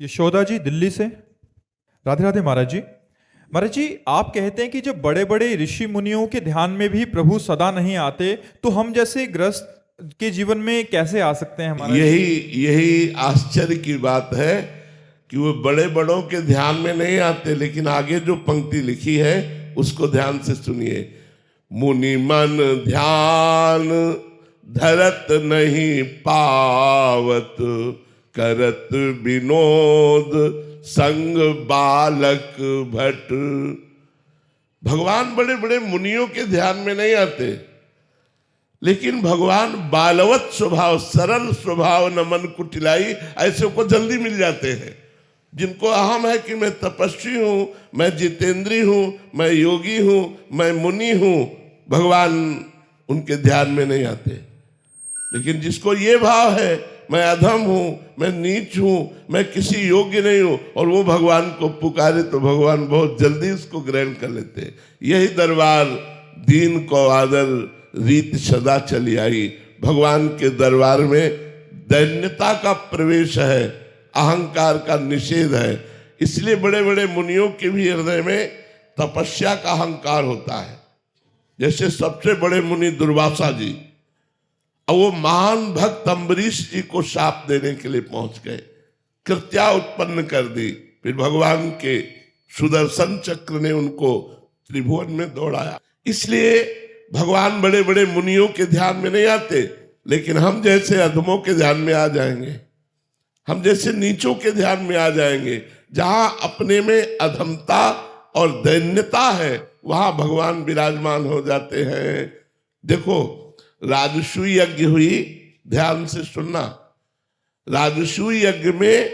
यशोदा जी दिल्ली से। राधे राधे महाराज जी। महाराज जी, आप कहते हैं कि जब बड़े बड़े ऋषि मुनियों के ध्यान में भी प्रभु सदा नहीं आते, तो हम जैसे ग्रस्त के जीवन में कैसे आ सकते हैं महाराज? यही यही आश्चर्य की बात है कि वो बड़े बड़ों के ध्यान में नहीं आते, लेकिन आगे जो पंक्ति लिखी है उसको ध्यान से सुनिए। मुनि मन ध्यान धरत नहीं पावत, करत विनोद संग बालक भट। भगवान बड़े बड़े मुनियों के ध्यान में नहीं आते, लेकिन भगवान बालवत स्वभाव, सरल स्वभाव, न मन कुटिलाई, ऐसे को जल्दी मिल जाते हैं। जिनको अहम है कि मैं तपस्वी हूं, मैं जितेंद्री हूं, मैं योगी हूं, मैं मुनि हूं, भगवान उनके ध्यान में नहीं आते। लेकिन जिसको ये भाव है मैं अधम हूं, मैं नीच हूं, मैं किसी योग्य नहीं हूं, और वो भगवान को पुकारे तो भगवान बहुत जल्दी उसको ग्रहण कर लेते हैं। यही दरबार दीन को आदर रीत सदा चली आई। भगवान के दरबार में दैन्यता का प्रवेश है, अहंकार का निषेध है। इसलिए बड़े बड़े मुनियों के भी हृदय में तपस्या का अहंकार होता है। जैसे सबसे बड़े मुनि दुर्वासा जी, और वो महान भक्त अम्बरीश जी को शाप देने के लिए पहुंच गए, कृत्या उत्पन्न कर दी। फिर भगवान के सुदर्शन चक्र ने उनको त्रिभुवन में दौड़ाया। इसलिए भगवान बड़े बड़े मुनियों के ध्यान में नहीं आते, लेकिन हम जैसे अधमों के ध्यान में आ जाएंगे, हम जैसे नीचों के ध्यान में आ जाएंगे। जहां अपने में अधमता और दैन्यता है, वहां भगवान विराजमान हो जाते हैं। देखो, राजसूय यज्ञ हुई, ध्यान से सुनना। राजसूय यज्ञ में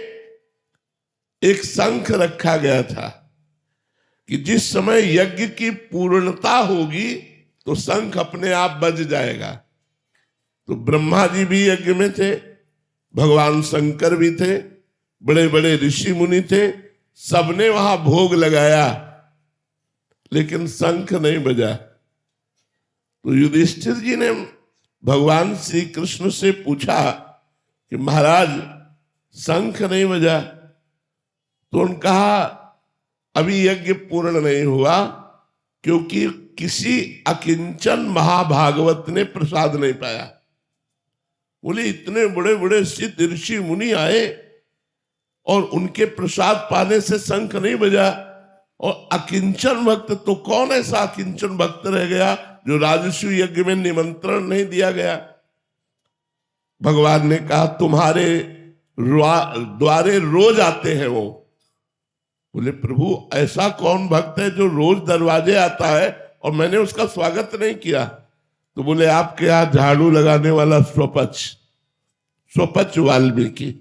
एक शंख रखा गया था कि जिस समय यज्ञ की पूर्णता होगी तो शंख अपने आप बज जाएगा। तो ब्रह्मा जी भी यज्ञ में थे, भगवान शंकर भी थे, बड़े बड़े ऋषि मुनि थे, सबने वहां भोग लगाया, लेकिन शंख नहीं बजा। तो युधिष्ठिर जी ने भगवान श्री कृष्ण से पूछा कि महाराज शंख नहीं बजा। तो उन्होंने कहा अभी यज्ञ पूर्ण नहीं हुआ, क्योंकि किसी अकिंचन महाभागवत ने प्रसाद नहीं पाया। बोले इतने बड़े बड़े सिद्ध ऋषि मुनि आए और उनके प्रसाद पाने से शंख नहीं बजा, और अकिंचन भक्त, तो कौन ऐसा अकिंचन भक्त रह गया जो राजसूय यज्ञ में निमंत्रण नहीं दिया गया? भगवान ने कहा तुम्हारे द्वारे रोज आते हैं वो। बोले प्रभु ऐसा कौन भक्त है जो रोज दरवाजे आता है और मैंने उसका स्वागत नहीं किया? तो बोले आपके यहां झाड़ू लगाने वाला स्वपच वाल्मीकि।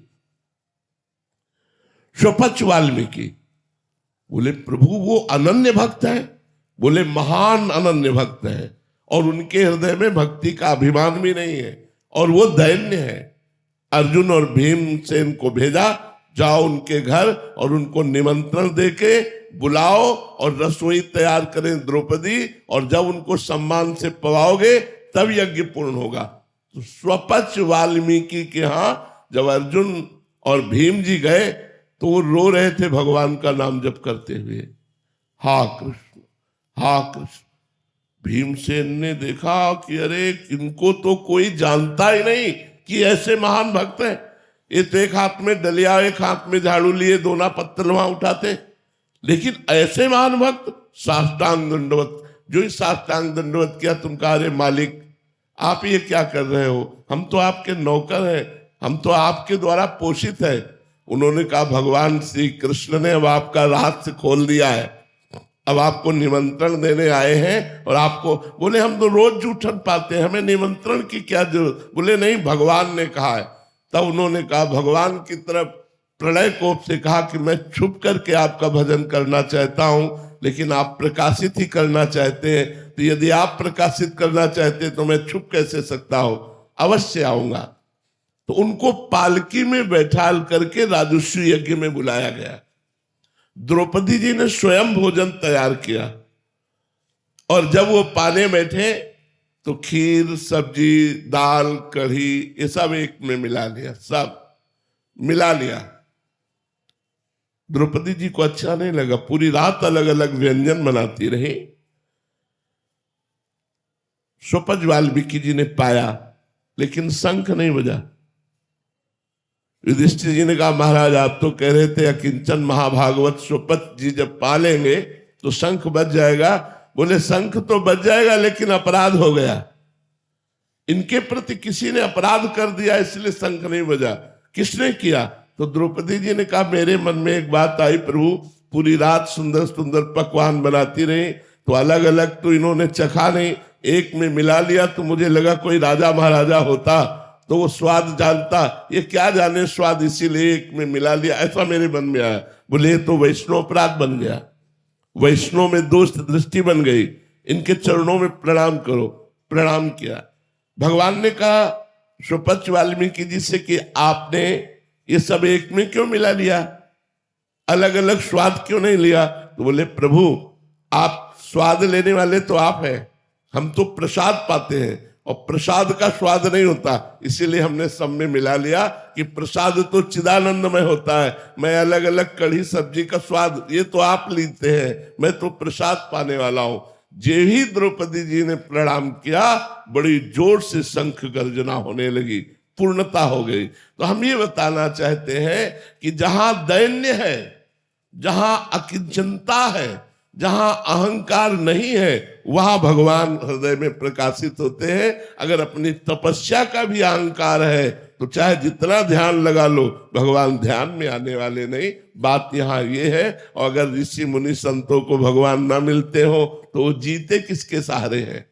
बोले प्रभु वो अनन्य भक्त है? बोले महान अनन्य भक्त है, और उनके हृदय में भक्ति का अभिमान भी नहीं है, और वो दैन्य है। अर्जुन और भीमसेन को भेजा, जाओ उनके घर और उनको निमंत्रण देके बुलाओ और रसोई तैयार करें द्रौपदी, और जब उनको सम्मान से पवाओगे तब यज्ञ पूर्ण होगा। तो स्वपच वाल्मीकि के यहां जब अर्जुन और भीम जी गए तो वो रो रहे थे भगवान का नाम जप करते हुए, हा कृष्ण हा कृष्ण। भीमसेन ने देखा कि अरे इनको तो कोई जानता ही नहीं कि ऐसे महान भक्त हैं। ये तो एक हाथ में डलिया, एक हाथ में झाड़ू लिए दोना पत्थर वहां उठाते, लेकिन ऐसे महान भक्त साष्टांग दंडवत। जो इस साष्टांग दंडवत किया, तुम कहा अरे मालिक आप ये क्या कर रहे हो, हम तो आपके नौकर हैं, हम तो आपके द्वारा पोषित है। उन्होंने कहा भगवान श्री कृष्ण ने अब आपका रहस्य खोल दिया है, अब आपको निमंत्रण देने आए हैं। और आपको बोले हम तो रोज जूठन पाते हैं, हमें निमंत्रण की क्या जरूरत? बोले नहीं, भगवान ने कहा है। तब उन्होंने कहा भगवान की तरफ प्रलय कोप से कहा कि मैं छुप करके आपका भजन करना चाहता हूं, लेकिन आप प्रकाशित ही करना चाहते हैं, तो यदि आप प्रकाशित करना चाहते हैं तो मैं छुप कैसे सकता हूं, अवश्य आऊंगा। तो उनको पालकी में बैठाल करके राजसूय यज्ञ में बुलाया गया। द्रौपदी जी ने स्वयं भोजन तैयार किया, और जब वो पाने बैठे तो खीर, सब्जी, दाल, कढ़ी, ये सब एक में मिला लिया, सब मिला लिया। द्रौपदी जी को अच्छा नहीं लगा, पूरी रात अलग अलग व्यंजन बनाती रही। स्वपच वाल्मीकि जी ने पाया, लेकिन शंख नहीं बजा। युधिष्ठिर जी ने कहा, महाराज आप तो कह रहे थे अकिंचन महाभागवत स्वपच जी जब पालेंगे तो शंख बज जाएगा। बोले शंख तो बज जाएगा, लेकिन अपराध हो गया। इनके प्रति किसी ने अपराध कर दिया, इसलिए शंख नहीं बजा। किसने किया? तो द्रौपदी जी ने कहा, मेरे मन में एक बात आई प्रभु, पूरी रात सुंदर सुंदर पकवान बनाती रही, तो अलग अलग तो इन्होंने चखा नहीं, एक में मिला लिया, तो मुझे लगा कोई राजा महाराजा होता तो वो स्वाद जानता, ये क्या जाने स्वाद, इसीलिए एक में मिला लिया, ऐसा मेरे मन में आया। बोले तो वैष्णव अपराध बन गया, वैष्णव में दोष दृष्टि बन गई, इनके चरणों में प्रणाम करो। प्रणाम किया। भगवान ने कहा स्वपच वाल्मीकि जी से कि आपने ये सब एक में क्यों मिला लिया, अलग अलग स्वाद क्यों नहीं लिया? तो बोले प्रभु आप स्वाद लेने वाले तो आप हैं, हम तो प्रसाद पाते हैं और प्रसाद का स्वाद नहीं होता, इसीलिए हमने सब में मिला लिया कि प्रसाद तो चिदानंदमय होता है, मैं अलग अलग कढ़ी सब्जी का स्वाद ये तो आप लेते हैं, मैं तो प्रसाद पाने वाला हूं। जे ही द्रौपदी जी ने प्रणाम किया, बड़ी जोर से शंख गर्जना होने लगी, पूर्णता हो गई। तो हम ये बताना चाहते हैं कि जहां दैन्य है, जहां अकिंचनता है, जहां अहंकार नहीं है, वहां भगवान हृदय में प्रकाशित होते हैं। अगर अपनी तपस्या का भी अहंकार है तो चाहे जितना ध्यान लगा लो, भगवान ध्यान में आने वाले नहीं। बात यहाँ ये है। और अगर ऋषि मुनि संतों को भगवान ना मिलते हो तो वो जीते किसके सहारे हैं?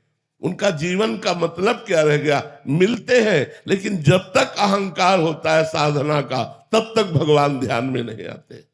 उनका जीवन का मतलब क्या रह गया? मिलते हैं, लेकिन जब तक अहंकार होता है साधना का, तब तक भगवान ध्यान में नहीं आते।